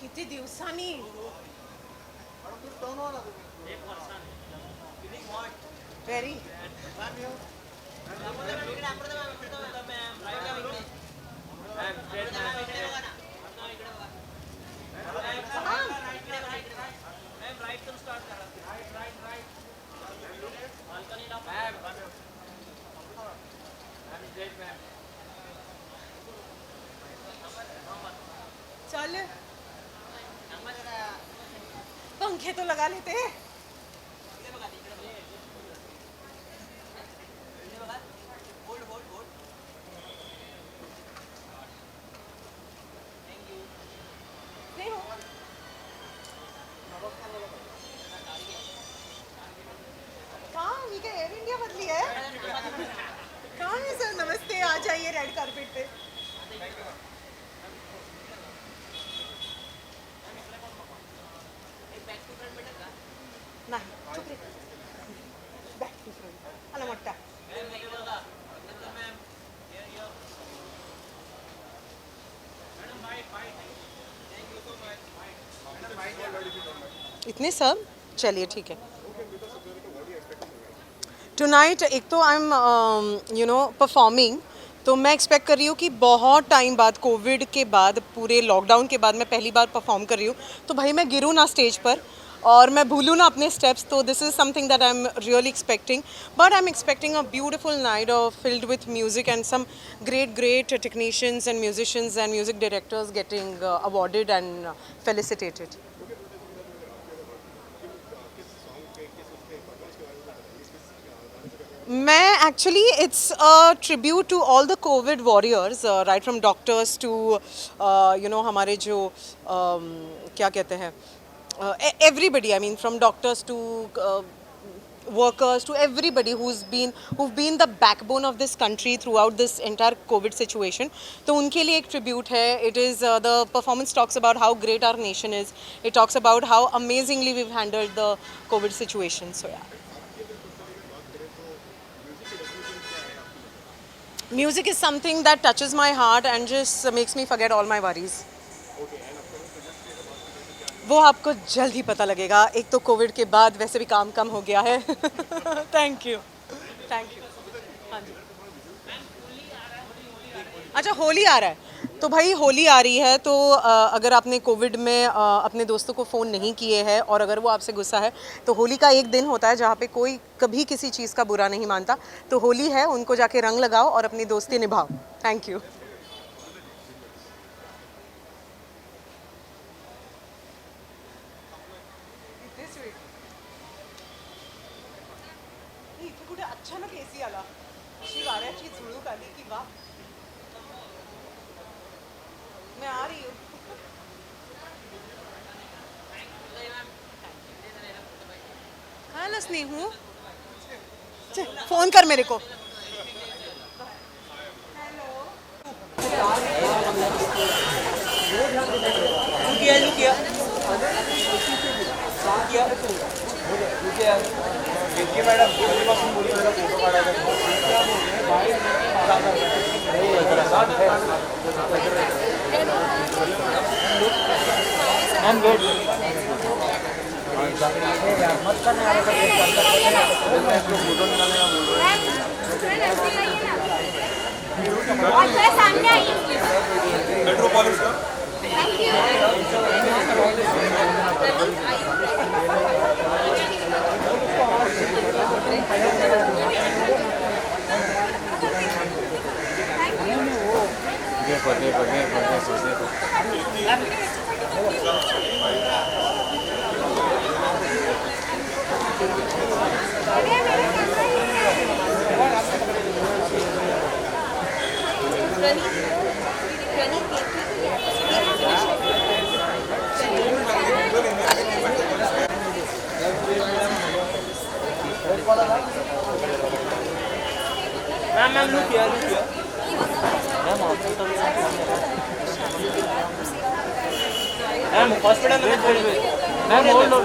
किती दिवसांनी व्हेरी चल पंखे तो लगा लेते हैं। नहीं हो कहाँ ये क्या एयर इंडिया बदली है? कहाँ है सर? नमस्ते, आ जाइए रेड कारपेट पे। नहीं चुप रे, बैक टू फ्रंट अला मोट्टा। इतने सब चलिए ठीक है। टुनाइट एक तो आई एम परफॉर्मिंग, तो मैं एक्सपेक्ट कर रही हूँ कि बहुत टाइम बाद, कोविड के बाद, पूरे लॉकडाउन के बाद मैं पहली बार परफॉर्म कर रही हूँ, तो भाई मैं गिरूँ ना स्टेज पर और मैं भूलूँ ना अपने स्टेप्स। तो this is something that I am really expecting, but I am expecting a beautiful night filled with music and some great technicians and musicians and music directors getting awarded and felicitated. मैं actually it's a tribute to all the covid warriors, right from doctors to हमारे जो क्या कहते हैं, everybody, I mean from doctors to workers to everybody who've been the backbone of this country throughout this entire COVID situation. तो उनके लिए एक tribute है. It is the performance talks about how great our nation is. It talks about how amazingly we've handled the COVID situation. So yeah. Music is something that touches my heart and just makes me forget all my worries. वो आपको जल्द ही पता लगेगा. एक तो Covid के बाद वैसे भी काम कम हो गया है. Thank you. हाँ जी. अच्छा, होली आ रहा है तो भाई होली आ रही है तो अगर आपने कोविड में अपने दोस्तों को फ़ोन नहीं किए हैं और अगर वो आपसे गुस्सा है, तो होली का एक दिन होता है जहाँ पे कोई कभी किसी चीज़ का बुरा नहीं मानता. तो होली है, उनको जाके रंग लगाओ और अपनी दोस्ती निभाओ. Thank you. कुठे अचानक एसी आला. अशी वाऱ्याची झुळूक आली की वा. मैं आ रही हूँ. हेलो स्नेहू, फोन कर मेरे को. मैडम कधीपासून बोलली मला फोटो काढायचा. मेट्रोपॉलिस का मैम लुक किया मैम हॉस्पिटल में मैम होल्ड ऑन.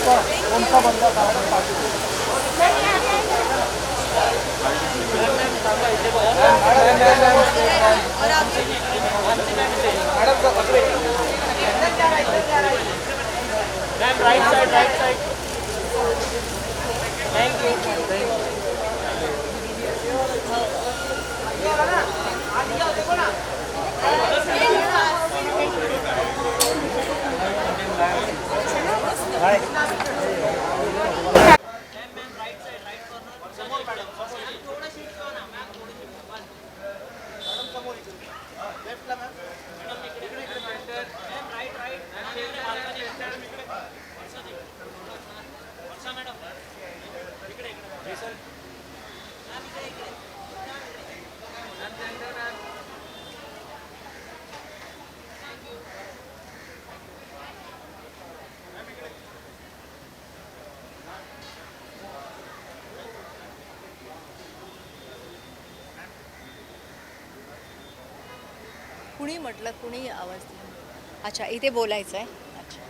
उनका बंदा था ma'am right side thank you कुणी म्हटलं कुणी आवाज दिला अच्छा इथे बोलायचं आहे अच्छा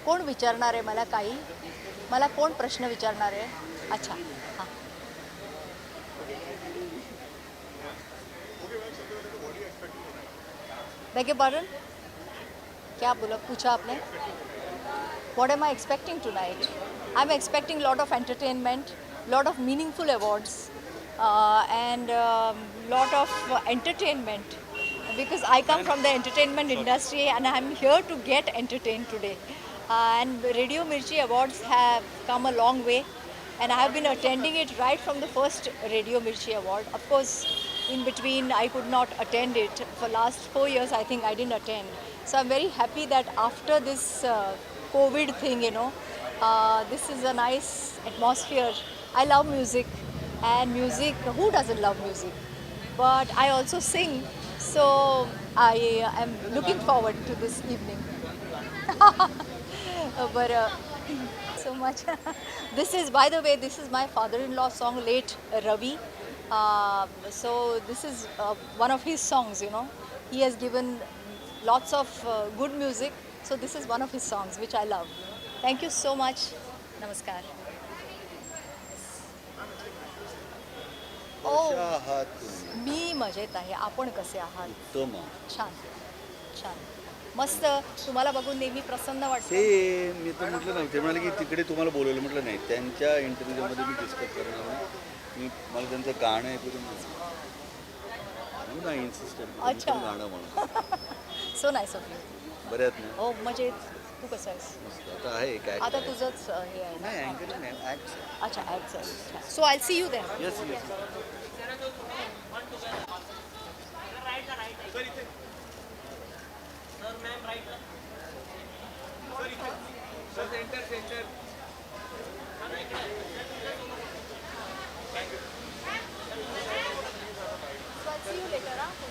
कोण विचारणार आहे मला काही मला कोण प्रश्न विचारणार आहे अच्छा हां बेगे पार्डन क्या बोला पूछा आपने what am I expecting tonight? I'm expecting lot of entertainment, lot of meaningful awards, and lot of entertainment because I come from the entertainment industry and I'm here to get entertained today. And Radio Mirchi Awards have come a long way, and I have been attending it right from the first Radio Mirchi Award. Of course, in between I could not attend it. For last 4 years I think I didn't attend. So I'm very happy that after this COVID thing, this is a nice atmosphere. I love music, and music, who doesn't love music? But I also sing, so I am looking forward to this evening. But so much. This is, by the way, this is my father-in-law song, late Ravi. So this is one of his songs, He has given lots of good music. So this is one of his songs, which I love. Thank you so much. Namaskar. कशा आहात तुम्ही? मी मजेत आहे. आपण कसे आहात? उत्तम. छान छान मस्त. तुम्हाला बघून नेहमी प्रसन्न वाटतं. ते मी तर म्हटलं नव्हतं ते म्हणाले की तिकडे तुम्हाला बोलवलं म्हटलं नाही त्यांच्या इंटरव्ह्यूमध्ये मी डिस्कस करणार नाही मी मला त्यांचं गाणं ऐकू म्हणून नाही इन्सिस्टंट अच्छा. गाणं म्हणून सो नाईस ऑफ यू. बऱ्यात ना हो मजेत. तू कसं आहेस? मस्त आता आहे काय आता तुझंच हे आहे ना. नाही अँकरिंग नाही ॲक्ट अच्छा act. So I see you there. Yes yes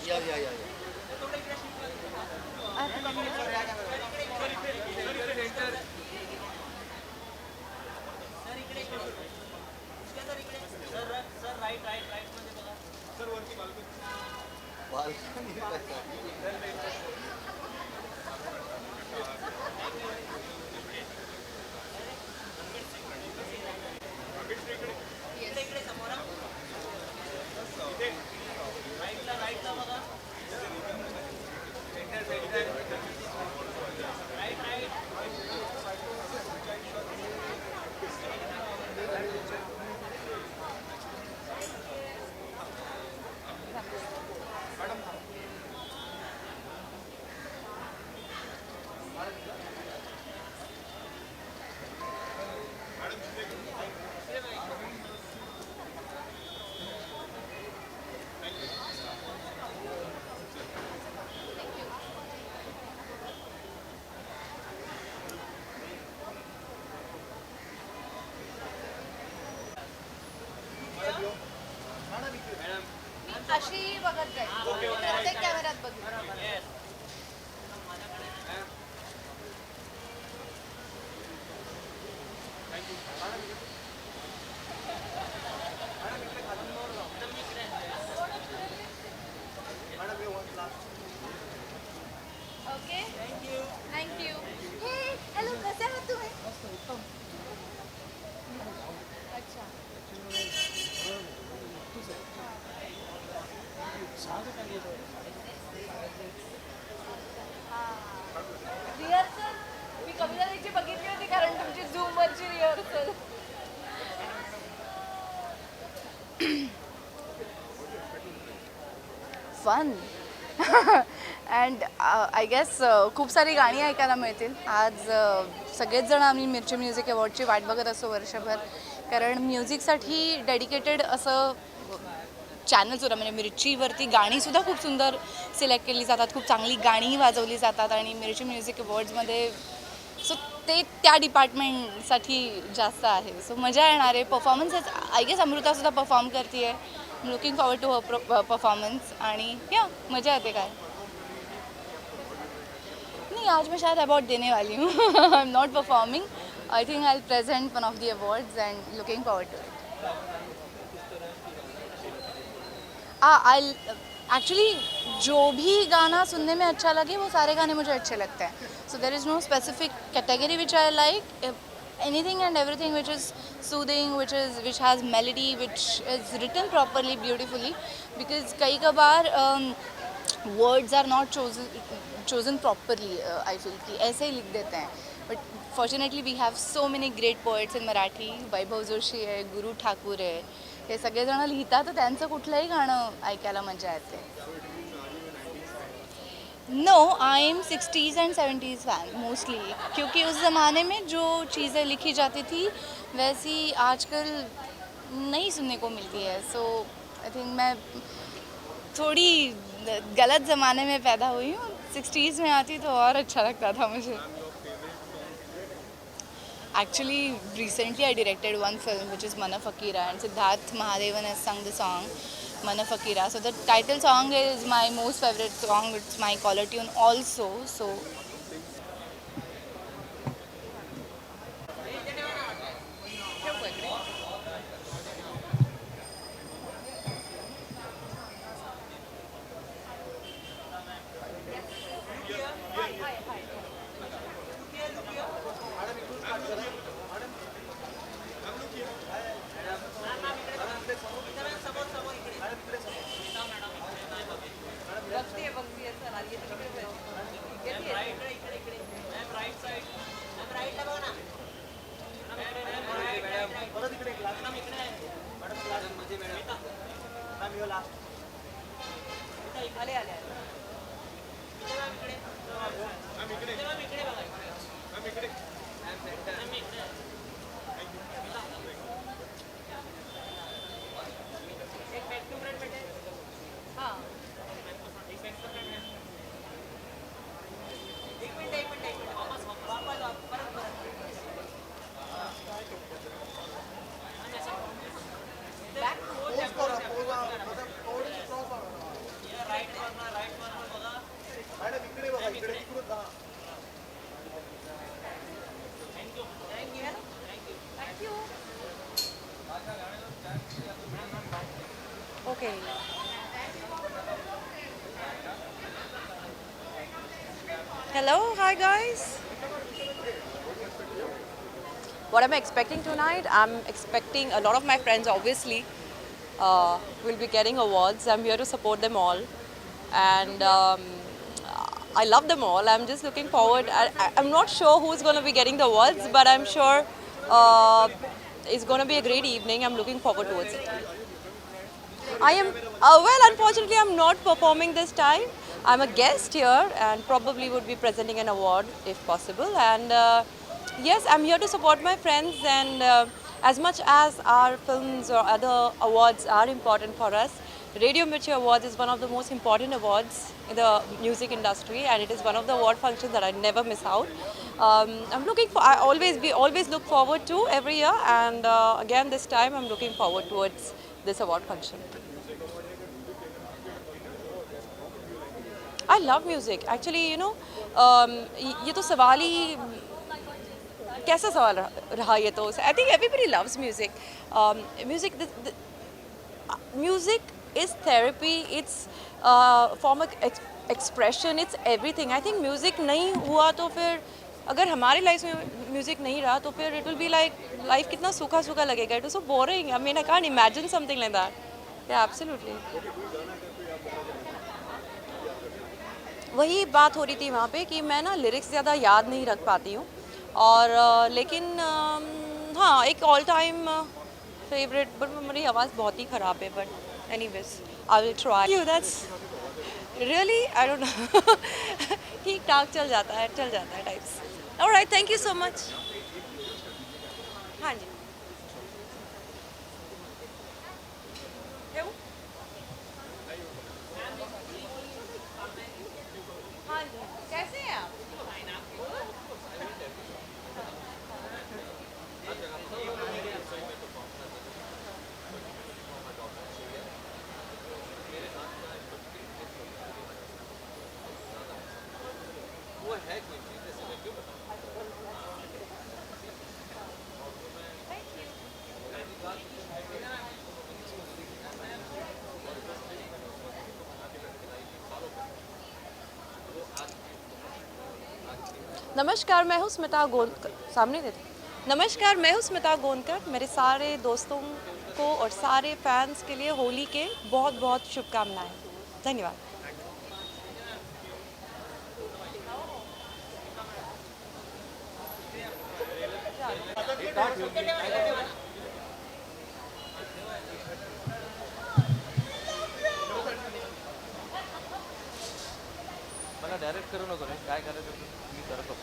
या अशी बघत जाईल. प्रत्येक कॅमेऱ्यात बघितलं. Okay thank you. हे हॅलो कसे आहात तुम्ही? फन अँड आय गेस खूप सारी गाणी ऐकायला मिळतील आज. सगळेच जण आम्ही मिरची म्युझिक अवॉर्डची वाट बघत असतो वर्षभर, कारण म्युझिकसाठी डेडिकेटेड असं चॅनलसुद्धा म्हणजे मिरचीवरती गाणीसुद्धा खूप सुंदर सिलेक्ट केली जातात, खूप चांगली गाणीही वाजवली जातात आणि मिरची म्युझिक अवॉर्ड्समध्ये सो ते त्या डिपार्टमेंटसाठी जास्त आहे. सो मजा येणार आहे. परफॉर्मन्सेस आय गेस अमृतासुद्धा परफॉर्म करते आहे. Looking forward to her performance आणि या मजा येते काय. नहीं, आज मैं शायद अवार्ड देने वाली हूँ. I am not performing. I think I will present one of the awards and looking forward to it. I actually जो भी गाना सुनने में अच्छा लगे वो सारे गाने मुझे अच्छे लगते हैं. So there is no specific category which I like. Anything and everything which is soothing, which has melody, which is written properly, beautifully, because कई कबार words are not chosen properly. I feel कि ऐसे ही लिख देते हैं. But fortunately we have so many great poets in Marathi. Vaibhav Joshi आहे, गुरु ठाकूर आहे, हे सगळेजण लिहितात तर त्यांचं कुठलंही गाणं ऐकायला मजा येते. No, I am 60s and 70s fan mostly, क्योंकि उस ज़माने में जो चीज़ें लिखी जाती थी वैसी आजकल नहीं सुनने को मिलती है. सो आई थिंक मैं थोड़ी गलत ज़माने में पैदा हुई हूँ. 60s में आती तो और अच्छा लगता था मुझे. Actually, recently I directed one film which is Mana Fakira, and Siddharth Mahadevan has sung the song Mana Fakira. So the title song is my most favorite song. It's my caller tune also. So Okay. Hello, hi guys. What am I expecting tonight? I'm expecting a lot of my friends obviously will be getting awards. I'm here to support them all, and I love them all. I'm just looking forward. I'm not sure who's going to be getting the awards, but I'm sure it's going to be a great evening. I'm looking forward towards it. I am, well, unfortunately, I'm not performing this time. I'm a guest here and probably would be presenting an award if possible. And yes, I'm here to support my friends. And as much as our films or other awards are important for us, Radio Mirchi Awards is one of the most important awards in the music industry, and it is one of the award functions that I never miss out. I always look forward to every year, and again this time I'm looking forward towards this award function. I love music. Actually, ये तो सवाल ही कैसा सवाल रहा ये तो. I think everybody loves music. Music is therapy. It's form of expression. It's everything. I think music नहीं हुआ तो फिर अगर हमारी लाइफ में म्यूजिक नहीं रहा तो फिर it will be like life कितना सूखा सूखा लगेगा. It was so boring. I mean, I can't imagine something like that. Yeah, absolutely. वही बात हो रही थी वहाँ पे कि मैं ना लिरिक्स ज़्यादा याद नहीं रख पाती हूँ और लेकिन हाँ एक ऑल टाइम फेवरेट बट मेरी आवाज़ बहुत ही ख़राब है but anyways I will try you that's really I don't know ठीक ठाक चल जाता है types alright thank you so much हाँ जी क्यों? हाँ जी कैसे हैं आप नमस्कार मैं हूँ स्मिता गोंदकर सामने दे दो नमस्कार मैं हूँ स्मिता गोंदकर मेरे सारे दोस्तों को और सारे फैंस के लिए होली के बहुत बहुत शुभकामनाएं धन्यवाद मला डायरेक्ट करू नको रे काय करायचं ते मी करतो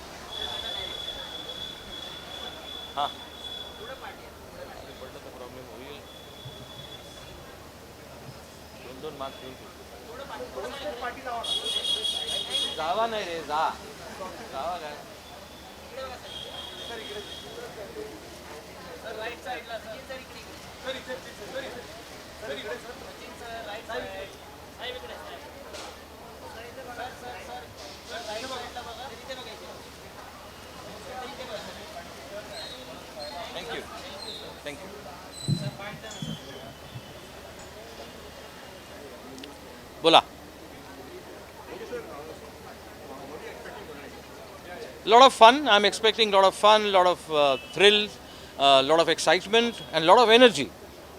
हां पडलं तर प्रॉब्लेम होईल 2-2 मार्क्स घेऊन जावा नाही रे जावा काय थँक्यू बोला lot of fun. I'm expecting lot of fun, lot of thrill, lot of excitement, and lot of energy,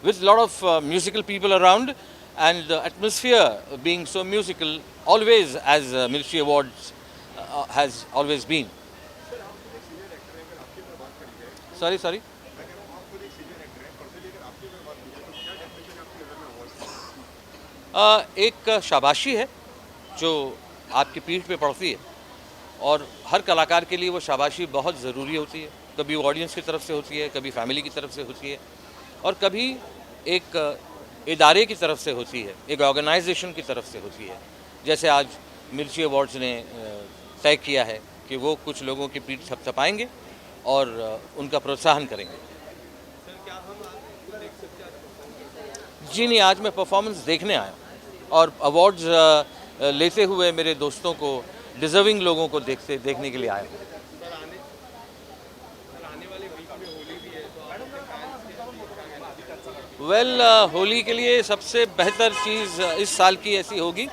with lot of musical people around, and the atmosphere being so musical, always as Military Awards has always been. Sorry. एक शाबाशी है जो आपकी पीठ पे पड़ती है और हर कलाकार के लिए वो शाबाशी बहुत ज़रूरी होती है कभी ऑडियंस की तरफ से होती है कभी फैमिली की तरफ से होती है और कभी एक इदारे की तरफ से होती है एक ऑर्गेनाइजेशन की तरफ से होती है जैसे आज मिर्ची अवार्ड्स ने तय किया है कि वो कुछ लोगों की पीठ थपथपाएंगे और उनका प्रोत्साहन करेंगे जी नहीं आज मैं परफॉर्मेंस देखने आया और अवार्ड्स लेते हुए मेरे दोस्तों को डिजर्विंग लोगों को देखने के लिए आया वेल होली के लिए सबसे बेहतर चीज़ इस साल की ऐसी होगी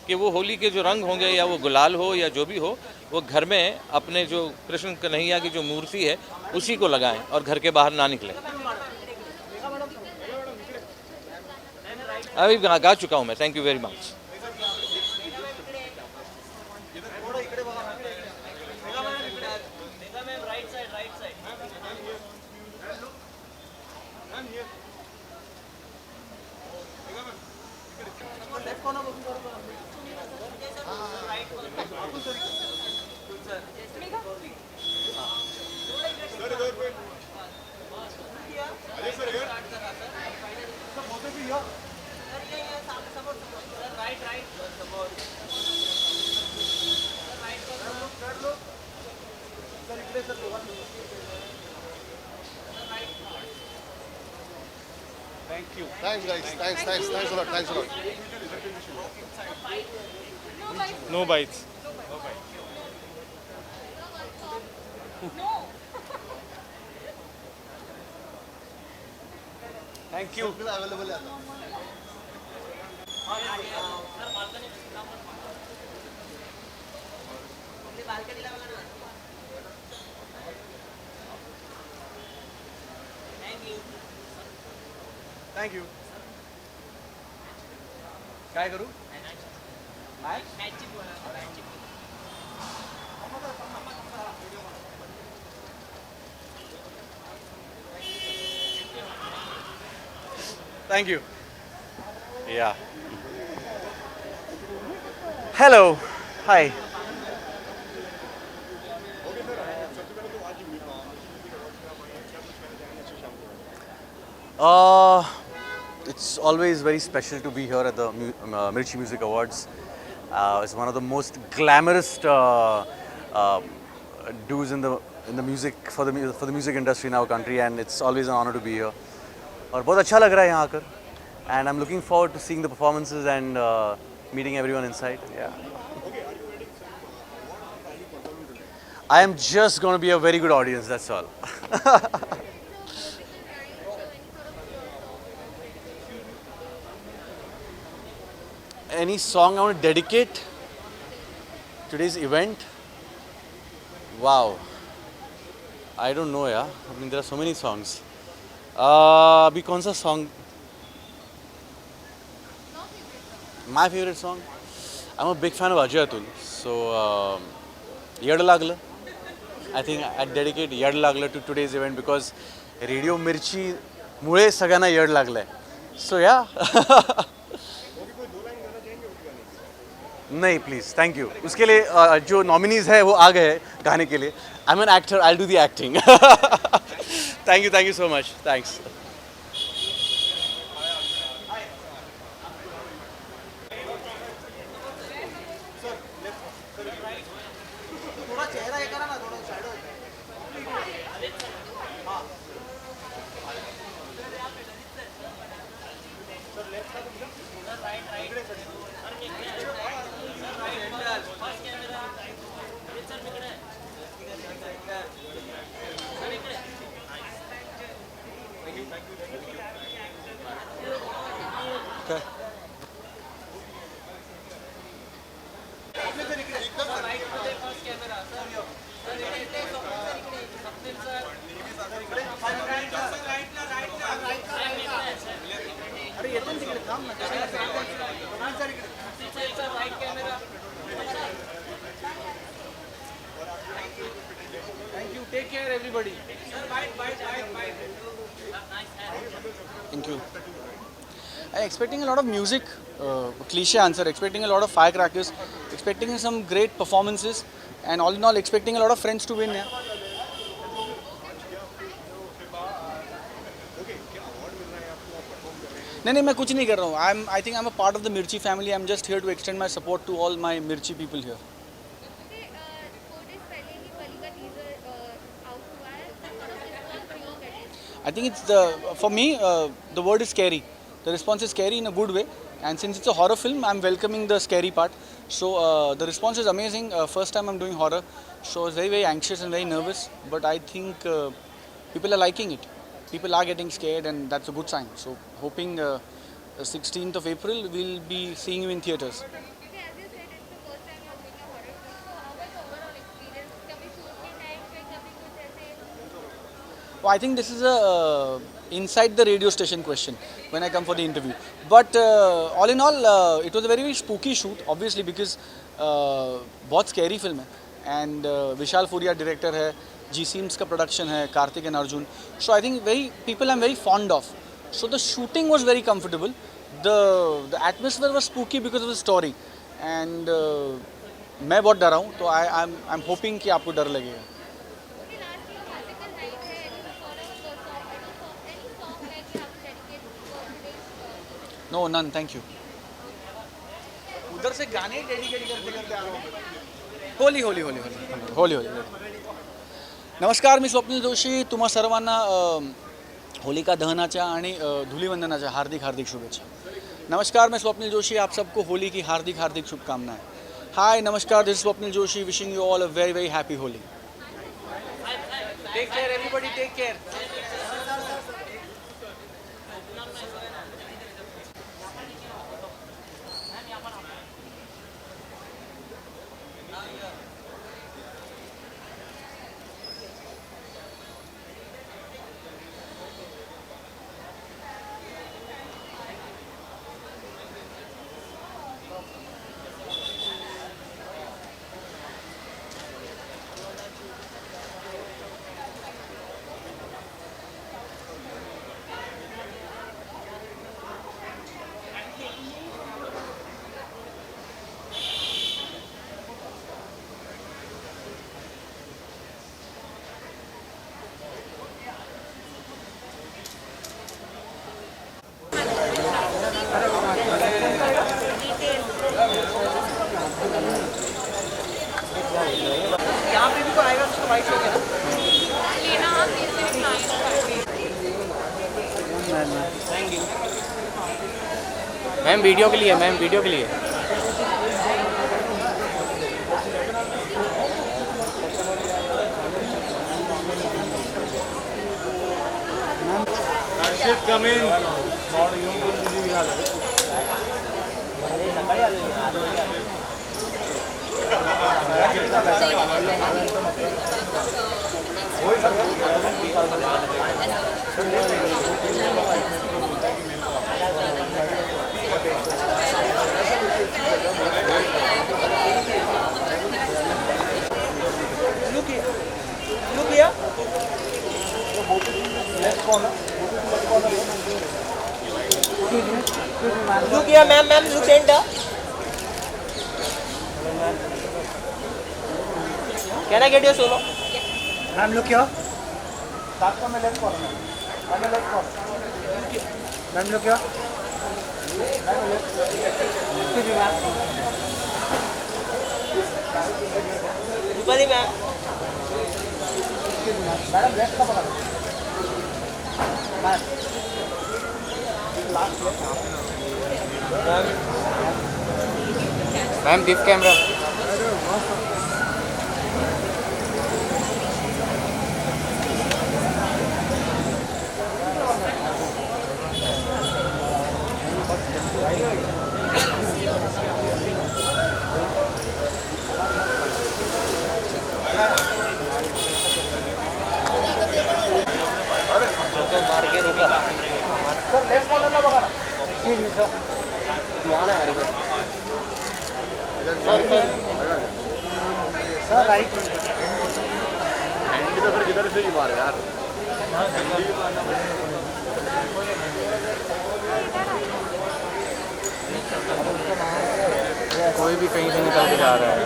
कि वो होली के जो रंग होंगे या वो गुलाल हो या जो भी हो वो घर में अपने जो कृष्ण कन्हैया की जो मूर्ति है उसी को लगाएं और घर के बाहर ना निकलें अभी गा चुका हूँ मैं thank you very much Thanks, guys. Thanks a lot. No bites. Thank you. Available है Thank you. काय करू Thank you. Yeah. Hello. Hi. Uh, it's always very special to be here at the Mirchi Music Awards. It's one of the most glamorous dues in the music for the music industry in our country, and it's always an honor to be here. और बहुत अच्छा लग रहा है यहाँ आकर, and I'm looking forward to seeing the performances and meeting everyone inside. Yeah. I am just going to be a very good audience. That's all. Any song I want to dedicate today's event? Wow. I don't know, yeah. I mean, there are so many songs. अभी कौन सा song? My favorite song? I'm a big fan of Ajay Atul. So, Yad Lagla. I think I dedicate Yad Lagla to today's event because Radio Mirchi मुळे सगळ्यांना यड लागलंय. So, yeah. नहीं please thank you उसके लिए जो nominees है वो आ गए हैं गाने के लिए I am an actor I do the acting thank you so much thanks Take care, everybody. Thank you I'm expecting a lot of music, cliche answer, expecting a lot of firecrackers, expecting some great performances, and all in all, expecting a lot of friends to win. Yeah. नहीं मैं कुछ नहीं कर रहा हूँ. I think I'm a part of the Mirchi family. I'm just here to extend my support to all my Mirchi people here. I think it's for me, the word is scary. The response is scary in a good way, and since it's a horror film, I'm welcoming the scary part. So the response is amazing. First time I'm doing horror, so I was very anxious and very nervous. But I think people are liking it. People are getting scared, and that's a good sign. So hoping 16th of April we'll be seeing you in theaters. Well, I think this is a inside the radio station question when I come for the interview. But all in all, it was a very spooky shoot, obviously because बहुत scary film है. And Vishal Furia director है, G Sims का production है, Karthik and Arjun. So I think people I'm very fond of. So the shooting was very comfortable. The atmosphere was spooky because of the story. And मैं बहुत डरा हूँ, तो I'm hoping कि आपको डर लगेगा. No, none. Thank you. उधर से गाने डेडिकेट करते आ रहा हूँ. होली. नमस्कार, मी स्वप्नील जोशी. तुम्हा सर्वांना होलिका दहनाच्या आणि धुलीवंदनाच्या हार्दिक शुभेच्छा. नमस्कार, मैं स्वप्नील जोशी. आप सबको होली की हार्दिक शुभकामनाएं. हाय, नमस्कार. This is Swapnil Joshi wishing you all a very happy Holi. Take care everybody. Take care. Ma'am video के लिए, मैम वीडियो के लिए। Rashid, come in. Look here, ma'am, look center. Can I get your solo? Ma'am, look here. Ma'am, look here. Rupali, ma'am. Ma'am this camera. मार के रुका। Sir, right. तो फिर किधर से ही मार यार। कोई भी कहीं से निकल के जा रहा है।